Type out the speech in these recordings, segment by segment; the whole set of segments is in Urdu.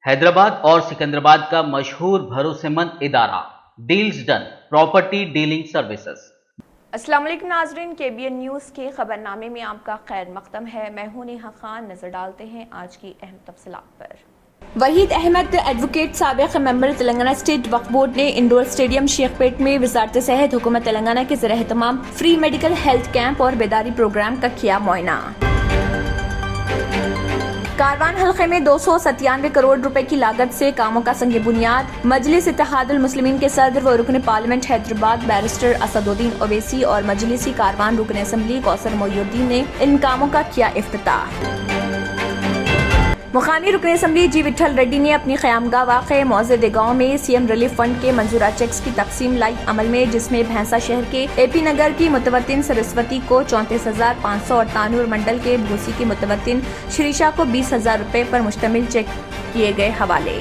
حیدرآباد اور سکندرآباد کا مشہور بھروسے مند ادارہ deals done property dealing services. السلام علیکم ناظرین، KBN نیوز کے خبرنامے میں آپ کا خیر مقدم ہے۔ میں ہوں نیہا خان۔ نظر ڈالتے ہیں آج کی اہم تفصیلات پر۔ وحید احمد ایڈوکیٹ سابق member Telangana state Waqf board نے انڈور اسٹیڈیم شیخ پیٹ میں وزارت صحت حکومت تلنگانہ کے زیر اہتمام فری میڈیکل ہیلتھ کیمپ اور بیداری پروگرام کا کیا معائنہ۔ کاروان حلقے میں 297 کروڑ روپے کی لاگت سے کاموں کا سنگ بنیاد۔ مجلس اتحاد المسلمین کے صدر و رکن پارلیمنٹ حیدرآباد بیرسٹر اسد الدین اویسی اور مجلسی کاروان رکن اسمبلی کوثر محی الدین نے ان کاموں کا کیا افتتاح۔ مقامی رکن اسمبلی جی وٹھل ریڈی نے اپنی قیامگاہ واقع موزے گاؤں میں CM ریلیف فنڈ کے منظورہ چیکس کی تقسیم لائی عمل میں، جس میں بھینسا شہر کے AP نگر کی متوطن سرسوتی کو 34,500 اور تانور منڈل کے بھوسی کی متوطن شریشا کو 20,000 روپے پر مشتمل چیک کیے گئے حوالے۔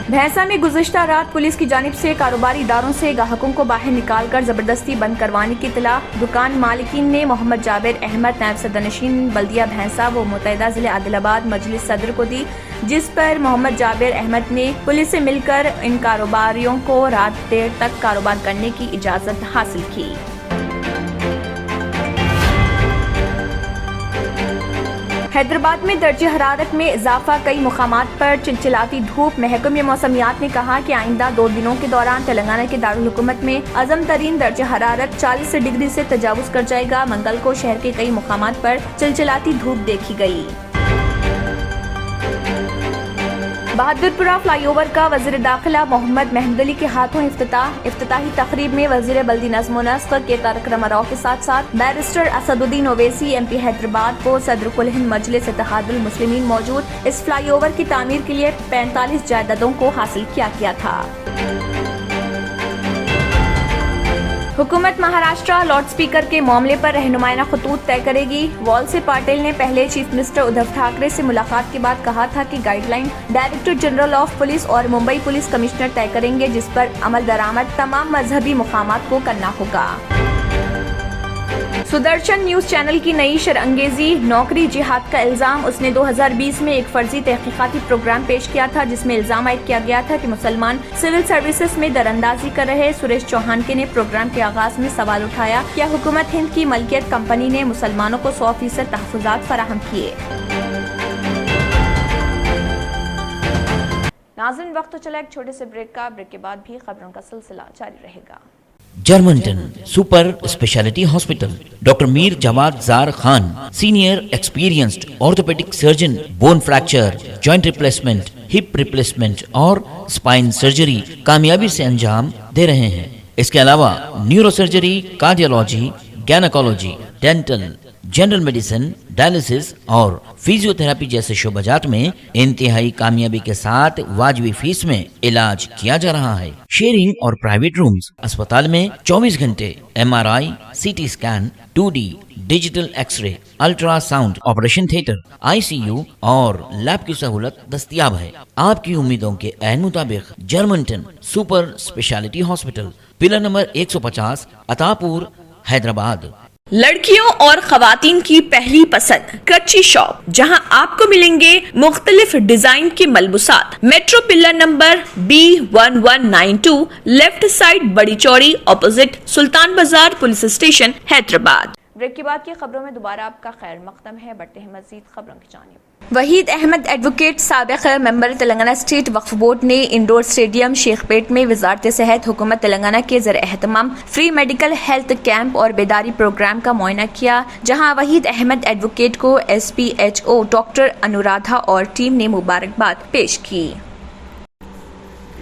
بھینسا میں گزشتہ رات پولیس کی جانب سے کاروباری اداروں سے گاہکوں کو باہر نکال کر زبردستی بند کروانے کی اطلاع۔ دکان مالکین نے محمد جابر احمد نائب صدرنشین بلدیہ بھینسا و متحدہ ضلع عادل آباد مجلس صدر کو دی، جس پر محمد جابر احمد نے پولیس سے مل کر ان کاروباریوں کو رات دیر تک کاروبار کرنے کی اجازت حاصل کی۔ حیدرآباد میں درجہ حرارت میں اضافہ، کئی مقامات پر چلچلاتی دھوپ۔ محکمہ موسمیات نے کہا کہ آئندہ 2 دنوں کے دوران تلنگانہ کے دارالحکومت میں اعظم ترین درجہ حرارت 40 ڈگری سے تجاوز کر جائے گا۔ منگل کو شہر کے کئی مقامات پر چلچلاتی دھوپ دیکھی گئی۔ بہادرپورہ فلائی اوور کا وزیر داخلہ محمد محمود علی کے ہاتھوں افتتاحی تقریب میں وزیر بلدی نظم و نسق کے تارک راؤ کے ساتھ ساتھ بیرسٹر اسد الدین اویسی MP حیدرآباد و صدر کل ہند مجلس اتحاد المسلمین موجود۔ اس فلائی اوور کی تعمیر کے لیے 45 جائیدادوں کو حاصل کیا گیا تھا۔ حکومت مہاراشٹرا لاؤڈ اسپیکر کے معاملے پر رہنمائانہ خطوط طے کرے گی۔ والسے پاٹل نے پہلے چیف منسٹر ادھو ٹھاکرے سے ملاقات کے بعد کہا تھا کہ guide line director general of police اور ممبئی پولیس کمشنر طے کریں گے، جس پر عمل درآمد تمام مذہبی مقامات کو کرنا ہوگا۔ سدرشن نیوز چینل کی نئی شرانگیزی، نوکری جہاد کا الزام۔ اس نے 2020 میں ایک فرضی تحقیقاتی پروگرام پیش کیا تھا، جس میں الزام عائد کیا گیا تھا کہ مسلمان سول سروسز میں دراندازی کر رہے۔ سریش چوہان کے نے پروگرام کے آغاز میں سوال اٹھایا، کیا حکومت ہند کی ملکیت کمپنی نے مسلمانوں کو 100% تحفظات فراہم کیے؟ ناظرین، وقت تو چلا ایک چھوٹے سے بریک کا۔ بریک کے بعد بھی خبروں کا سلسلہ جاری رہے گا۔ Germanten super speciality hospital, doctor Mir Jawad Zar Khan, senior experienced orthopaedic surgeon, bone fracture, joint replacement, hip replacement اور اسپائن سرجری کامیابی سے انجام دے رہے ہیں۔ اس کے علاوہ neuro surgery, cardiology, gynaecology, dental, general medicine, dialysis اور فزیو تھراپی جیسے شعبہ جات میں انتہائی کامیابی کے ساتھ واجبی فیس میں علاج کیا جا رہا ہے۔ شیئرنگ اور پرائیویٹ رومز، اسپتال میں 24 گھنٹے MRI، CT scan, 2D digital X ray, ultra sound, operation theatre, ICU اور لیب کی سہولت دستیاب ہے۔ آپ کی امیدوں کے عین مطابق Germanten super speciality hospital, pillar number 150، Attapur, Hyderabad. لڑکیوں اور خواتین کی پہلی پسند کچی شاپ، جہاں آپ کو ملیں گے مختلف ڈیزائن کے ملبوسات۔ Metro pillar number B1192، left side, بڑی چوڑی، اپوزٹ سلطان بازار پولیس اسٹیشن، حیدرآباد۔ بریک کے بعد کی خبروں میں دوبارہ آپ کا خیر مقدم ہے۔ بڑھتے ہیں مزید خبروں کی جانب۔ وحید احمد ایڈوکیٹ سابق member Telangana state Waqf board نے انڈور اسٹیڈیم شیخ پیٹ میں وزارت صحت حکومت تلنگانہ کے زیر اہتمام فری میڈیکل ہیلتھ کیمپ اور بیداری پروگرام کا معائنہ کیا، جہاں وحید احمد ایڈوکیٹ کو SPHO ڈاکٹر انورادھا اور ٹیم نے مبارکباد پیش کی۔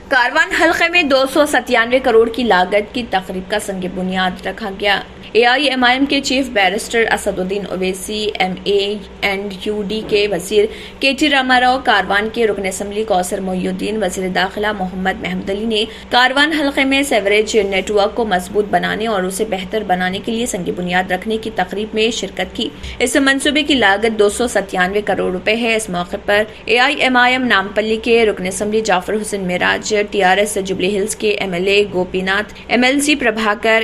کاروان حلقے میں 297 کروڑ کی لاگت کی تقریب کا سنگ بنیاد رکھا گیا۔ AIMIM کے چیف بیرسٹر اسد الدین اویسی، MANUD کے وزیر KT راؤ، کاروان کے رکن اسمبلی کوثر محی الدین، وزیر داخلہ محمد محمود علی نے کاروان حلقے میں سیوریج نیٹ ورک کو مضبوط بنانے اور اسے بہتر بنانے کے لیے سنگ بنیاد رکھنے کی تقریب میں شرکت کی۔ اس منصوبے کی لاگت 297 کروڑ روپے ہے۔ اس موقع پر AIMIM نامپلی کے رکن اسمبلی جعفر حسین معراج، TRS جبلی ہلز کے MLA گوپی ناتھ، MLC پربھاکر،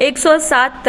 107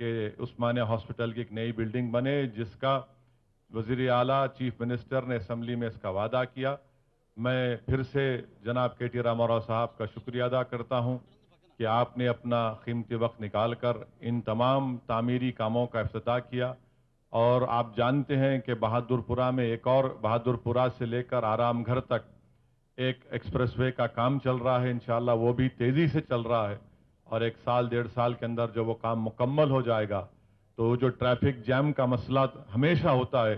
کہ عثمانیہ ہاسپٹل کی ایک نئی بلڈنگ بنے، جس کا وزیر اعلیٰ چیف منسٹر نے اسمبلی میں اس کا وعدہ کیا۔ میں پھر سے جناب کے ٹی راما راؤ صاحب کا شکریہ ادا کرتا ہوں کہ آپ نے اپنا قیمتی وقت نکال کر ان تمام تعمیری کاموں کا افتتاح کیا۔ اور آپ جانتے ہیں کہ بہادر پورہ میں ایک اور بہادر پورہ سے لے کر آرام گھر تک ایک ایکسپریس وے کا کام چل رہا ہے، انشاءاللہ وہ بھی تیزی سے چل رہا ہے، اور 1 سال 1.5 سال کے اندر جو وہ کام مکمل ہو جائے گا تو جو ٹریفک جیم کا مسئلہ ہمیشہ ہوتا ہے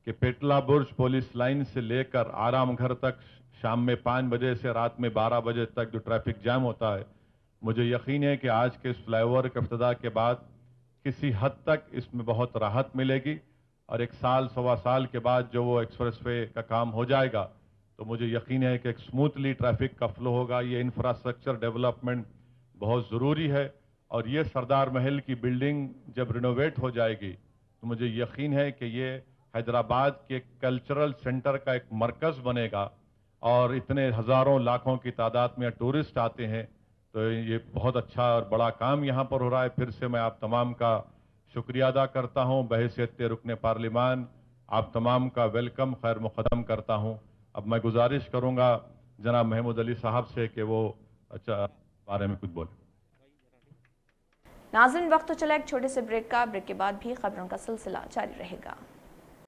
کہ پیٹلا برج پولیس لائن سے لے کر آرام گھر تک شام میں 5 بجے سے رات میں 12 بجے تک جو ٹریفک جیم ہوتا ہے، مجھے یقین ہے کہ آج کے اس فلائی اوور کے افتتاح کے بعد کسی حد تک اس میں بہت راحت ملے گی، اور 1 سال 1.25 سال کے بعد جو وہ ایکسپریس وے کا کام ہو جائے گا تو مجھے یقین ہے کہ ایک سموتھلی ٹریفک کا فلو ہوگا۔ یہ انفراسٹرکچر ڈیولپمنٹ بہت ضروری ہے، اور یہ سردار محل کی بلڈنگ جب رینوویٹ ہو جائے گی تو مجھے یقین ہے کہ یہ حیدرآباد کے کلچرل سینٹر کا ایک مرکز بنے گا، اور اتنے ہزاروں لاکھوں کی تعداد میں ٹورسٹ آتے ہیں، تو یہ بہت اچھا اور بڑا کام یہاں پر ہو رہا ہے۔ پھر سے میں آپ تمام کا شکریہ ادا کرتا ہوں، بحیثیت رکن پارلیمان آپ تمام کا ویلکم خیر مقدم کرتا ہوں۔ اب میں گزارش کروں گا جناب محمود علی صاحب سے کہ وہ اچھا بارے میں کچھ بولیں۔ ناظرین، وقت تو چلا ایک چھوٹے سے بریک کا، بریک کے بعد بھی خبروں کا سلسلہ جاری رہے گا۔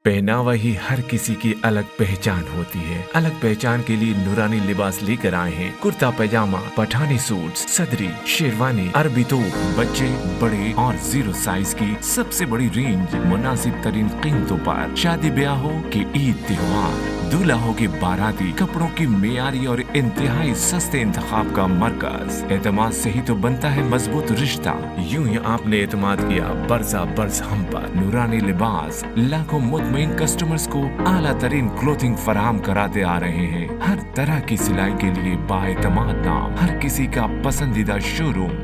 پہناوا ہی ہر کسی کی الگ پہچان ہوتی ہے۔ الگ پہچان کے لیے نورانی لباس لے کر آئے ہیں۔ کرتا پاجامہ، پٹھانی سوٹس، صدری، شیروانی، عربی توپ، بچے، بڑے اور 0 سائز کی سب سے بڑی رینج مناسب ترین قیمتوں پر۔ شادی بیاہ ہو کہ عید تہوار، دولہا ہو کہ باراتی، کپڑوں کی معیاری اور انتہائی سستے انتخاب کا مرکز۔ اعتماد سے ہی تو بنتا ہے مضبوط رشتہ۔ یوں ہی آپ نے اعتماد کیا برسا برس ہم پر۔ نورانی لباس لاکھوں مطمئن کسٹمرز کو اعلیٰ ترین کلوتھنگ فراہم کراتے آ رہے ہیں۔ ہر طرح کی سلائی کے لیے بااعتماد نام، ہر کسی کا پسندیدہ شو روم۔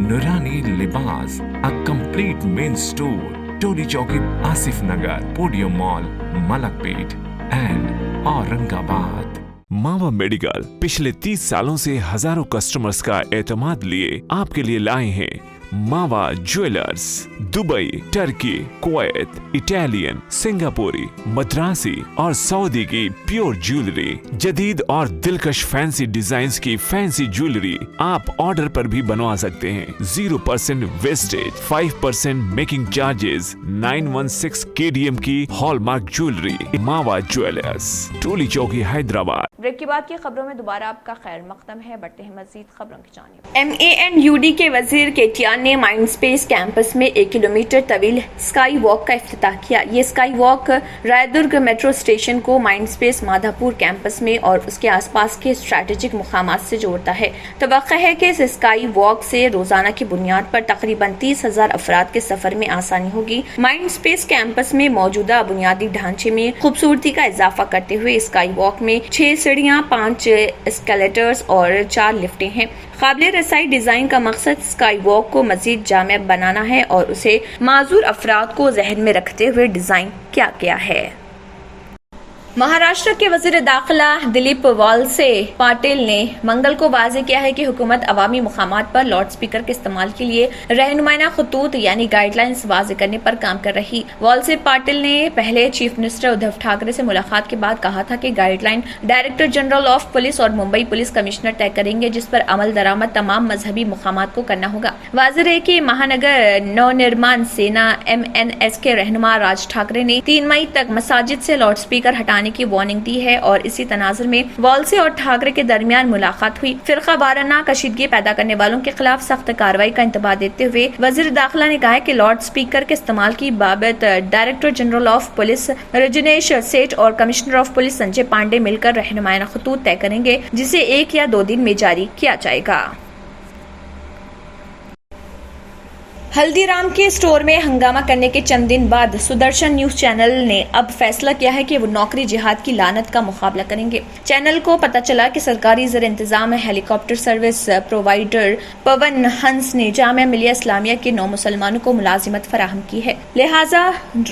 نورانی لباس، a complete main store، Toli Chowki, Asif Nagar, podium mall, Malakpet and Aurangabad. Mawa medical پچھلے 30 سالوں سے ہزاروں کسٹمرز کا اعتماد لیے آپ کے لیے لائے ہیں ماوا jewellers. Dubai, Turkey, Kuwait, Italian, سنگاپوری، Madrasi اور سعودی کی پیور جیولری، جدید اور دلکش فینسی ڈیزائنز کی فینسی جیولری آپ آرڈر پر بھی بنوا سکتے ہیں۔ 0% ویسٹیج، 5% میکنگ چارجز، 916 KDM کی ہال مارک جیولری۔ ماوا جویلرز، ٹولی چوکی، حیدرآباد۔ بریک کے بعد کی خبروں میں دوبارہ آپ کا خیر مقدم ہے۔ بڑھتے ہیں مزید خبروں کی جانب۔ MANUD کے وزیر KTR نے مائنڈ اسپیس کیمپس میں 1 کلومیٹر طویل اسکائی واک کا افتتاح کیا۔ یہ اسکائی واک رائے درگ میٹرو اسٹیشن کو مائنڈ اسپیس مادھاپور کیمپس میں اور اس کے آس پاس کے اسٹریٹجک مقامات سے جوڑتا ہے۔ توقع ہے کہ اس اسکائی واک سے روزانہ کی بنیاد پر تقریباً 30,000 افراد کے سفر میں آسانی ہوگی۔ مائنڈ اسپیس کیمپس میں موجودہ بنیادی ڈھانچے میں خوبصورتی کا اضافہ کرتے ہوئے اسکائی واک میں 6 سیڑھیاں، 5 اسکیلیٹرز اور 4 لفٹیں ہیں۔ قابل رسائی ڈیزائن کا مقصد اسکائی واک کو مزید جامع بنانا ہے اور اسے معذور افراد کو ذہن میں رکھتے ہوئے ڈیزائن کیا گیا ہے۔ مہاراشٹر کے وزیر داخلہ دلیپ والسے پاٹل نے منگل کو واضح کیا ہے کہ حکومت عوامی مقامات پر لاؤڈ اسپیکر کے استعمال کے لیے رہنمائانہ خطوط یعنی گائیڈ لائنز واضح کرنے پر کام کر رہی۔ والسے پاٹل نے پہلے چیف منسٹر ادھو ٹھاکرے سے ملاقات کے بعد کہا تھا کہ guide line director general of police اور ممبئی پولیس کمشنر طے کریں گے، جس پر عمل درآمد تمام مذہبی مقامات کو کرنا ہوگا۔ واضح ہے کہ مہانگر نو نرمان سینا MNS کے رہنما راج ٹھاکرے نے 3 مئی تک مساجد سے لاؤڈ اسپیکر ہٹانے کی وارننگ دی ہے، اور اسی تناظر میں والسے اور ٹھاکرے کے درمیان ملاقات ہوئی۔ فرقہ وارانہ کشیدگی پیدا کرنے والوں کے خلاف سخت کارروائی کا انتباہ دیتے ہوئے وزیر داخلہ نے کہا کہ لاؤڈ اسپیکر کے استعمال کی بابت director general of police Rajneesh سیٹھ اور commissioner of police Sanjay Pandey مل کر رہنمائانہ خطوط طے کریں گے، جسے 1 یا 2 دن میں جاری کیا جائے گا۔ ہلدی رام کے اسٹور میں ہنگامہ کرنے کے چند دن بعد سدرشن نیوز چینل نے اب فیصلہ کیا ہے کہ وہ نوکری جہاد کی لعنت کا مقابلہ کریں گے۔ چینل کو پتہ چلا کہ سرکاری زیر انتظام ہیلی کاپٹر سروس پرووائیڈر پون ہنس نے جامعہ ملیہ اسلامیہ کے 9 مسلمانوں کو ملازمت فراہم کی ہے، لہٰذا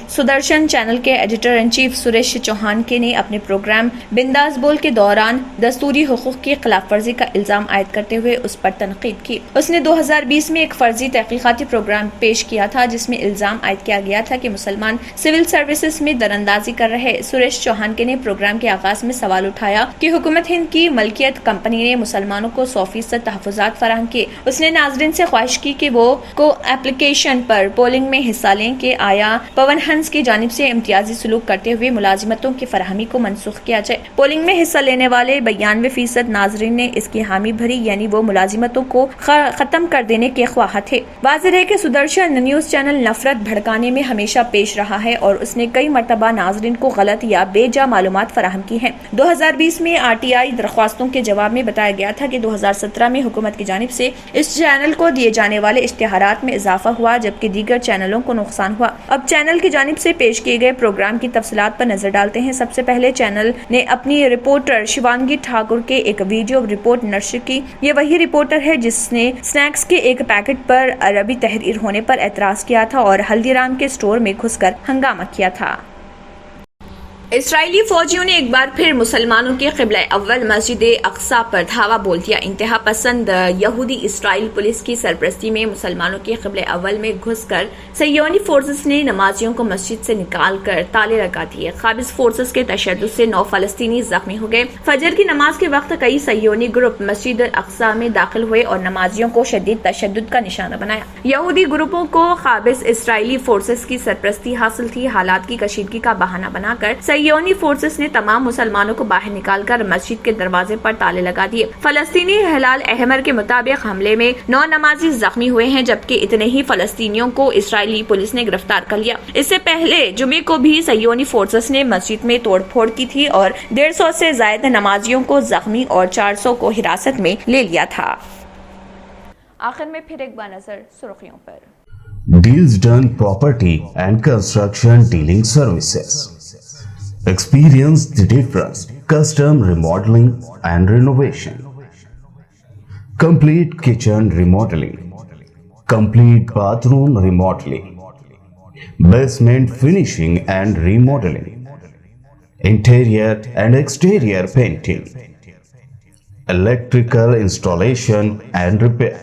سدرشن چینل کے editor in chief Suresh Chauhan کے نے اپنے پروگرام بنداز بول کے دوران دستوری حقوق کی خلاف ورزی کا الزام عائد کرتے ہوئے اس پر تنقید کی۔ اس نے 2020 میں ایک فرضی تحقیقاتی پروگرام پیش کیا تھا جس میں الزام عائد کیا گیا تھا کہ مسلمان سول سروسز میں دراندازی کر رہے۔ سریش چوہان کے نے پروگرام کے آغاز میں سوال اٹھایا کہ حکومت ہند کی ملکیت کمپنی نے مسلمانوں کو 100% تحفظات فراہم کیے۔ اس نے ناظرین سے خواہش کی کہ وہ کو اپلیکیشن پر پولنگ میں حصہ لیں کہ آیا پون ہنس کی جانب سے امتیازی سلوک کرتے ہوئے ملازمتوں کی فراہمی کو منسوخ کیا جائے۔ پولنگ میں حصہ لینے والے 92% ناظرین نے اس کی حامی بھری، یعنی وہ ملازمتوں کو ختم کر دینے کے خواہاں تھے۔ واضح ہے کہ سدرشن نیوز چینل نفرت بھڑکانے میں ہمیشہ پیش رہا ہے اور اس نے کئی مرتبہ ناظرین کو غلط یا بے جا معلومات فراہم کی ہیں۔ 2020 میں RTI درخواستوں کے جواب میں بتایا گیا تھا کہ 2017 میں حکومت کی جانب سے اس چینل کو دیے جانے والے اشتہارات میں اضافہ ہوا جبکہ دیگر چینلوں کو نقصان ہوا۔ اب چینل کی جانب سے پیش کیے گئے پروگرام کی تفصیلات پر نظر ڈالتے ہیں۔ سب سے پہلے چینل نے اپنی رپورٹر شیوانگی ٹھاکر کے ایک ویڈیو رپورٹ نشر کی۔ یہ وہی رپورٹر ہے جس نے سنیکس کے ایک پیکٹ پر عربی تحریر ہونے پر اعتراض کیا تھا اور ہلدی رام کے اسٹور میں گھس کر ہنگامہ کیا تھا۔ اسرائیلی فوجیوں نے ایک بار پھر مسلمانوں کے قبلہ اول مسجد اقصی پر دھاوا بول دیا۔ انتہا پسند یہودی اسرائیل پولیس کی سرپرستی میں مسلمانوں کے قبلہ اول میں گھس کر صہیونی فورسز نے نمازیوں کو مسجد سے نکال کر تالے لگا دیے۔ قابض فورسز کے تشدد سے 9 فلسطینی زخمی ہو گئے۔ فجر کی نماز کے وقت کئی صہیونی گروپ مسجد اقصی میں داخل ہوئے اور نمازیوں کو شدید تشدد کا نشانہ بنایا۔ یہودی گروپوں کو قابض اسرائیلی فورسز کی سرپرستی حاصل تھی۔ حالات کی کشیدگی کا بہانہ بنا کر صہیونی فورسز نے تمام مسلمانوں کو باہر نکال کر مسجد کے دروازے پر تالے لگا دیے۔ فلسطینی ہلال احمر کے مطابق حملے میں 9 نمازی زخمی ہوئے ہیں جبکہ اتنے ہی فلسطینیوں کو اسرائیلی پولیس نے گرفتار کر لیا۔ اس سے پہلے جمعے کو بھی صہیونی فورسز نے مسجد میں توڑ پھوڑ کی تھی اور 150 سے زائد نمازیوں کو زخمی اور 400 کو حراست میں لے لیا تھا۔ آخر میں پھر ایک بار نظر سرخیوں پر۔ Deals Done Property and Construction Dealing Services. Experience the difference. Custom remodeling and renovation. Complete kitchen remodeling. Complete bathroom remodeling. Basement finishing and remodeling. Interior and exterior painting. Electrical installation and repair.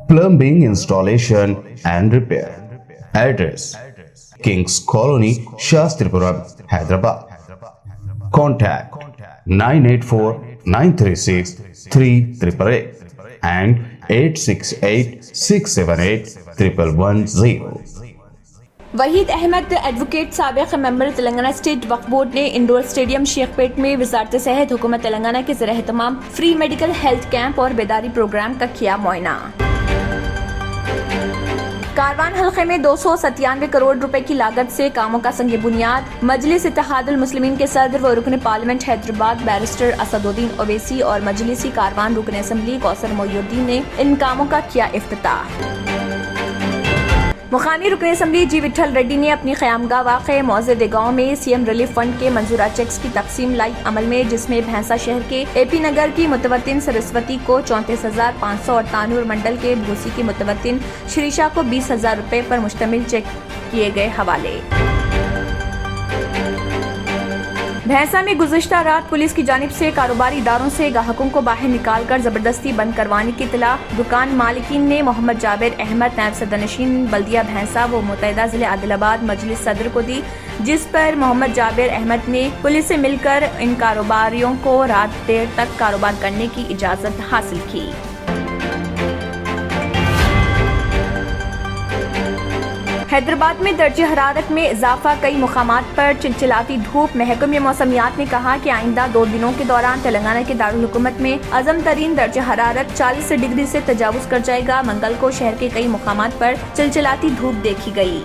Plumbing installation and repair. Address: Kings Colony, Shastripuram, Hyderabad. Contact 984-936-3888 and 868-678-1110. Waheed Ahmed advocate سابق member Telangana state Waqf board نے انڈور اسٹیڈیم شیخ پیٹ میں وزارت صحت حکومت تلنگانہ کے زیر اہتمام فری میڈیکل ہیلتھ کیمپ اور بیداری پروگرام کا کیا معائنہ۔ کاروان حلقے میں 297 کروڑ روپے کی لاگت سے کاموں کا سنگ بنیاد۔ مجلس اتحاد المسلمین کے صدر و رکن پارلیمنٹ حیدرآباد بیرسٹر اسد الدین اویسی اور مجلسی کاروان رکن اسمبلی کوثر محی الدین نے ان کاموں کا کیا افتتاح۔ مقامی رکن اسمبلی جی وٹھل ریڈی نے اپنی قیامگاہ واقع موزے گاؤں میں CM ریلیف فنڈ کے منظورہ چیکس کی تقسیم لائی عمل میں، جس میں بھینسا شہر کے AP نگر کی متوطن سرسوتی کو 34,500 اور تانور منڈل کے بھوسی کی متوطن شریشا کو 20,000 روپے پر مشتمل چیک کیے گئے حوالے۔ بھینسا میں گزشتہ رات پولیس کی جانب سے کاروباری اداروں سے گاہکوں کو باہر نکال کر زبردستی بند کروانے کی اطلاع۔ دکان مالکین نے محمد جابر احمد نائب صدرنشین بلدیہ بھینسا و متحدہ ضلع عادل آباد مجلس صدر کو دی، جس پر محمد جابر احمد نے پولیس سے مل کر ان کاروباریوں کو رات دیر تک کاروبار کرنے کی اجازت حاصل کی۔ حیدرآباد میں درجہ حرارت میں اضافہ، کئی مقامات پر چلچلاتی دھوپ۔ محکمہ موسمیات نے کہا کہ آئندہ 2 دنوں کے دوران تلنگانہ کے دارالحکومت میں اعظم ترین درجہ حرارت 40 ڈگری سے تجاوز کر جائے گا۔ منگل کو شہر کے کئی مقامات پر چلچلاتی دھوپ دیکھی گئی۔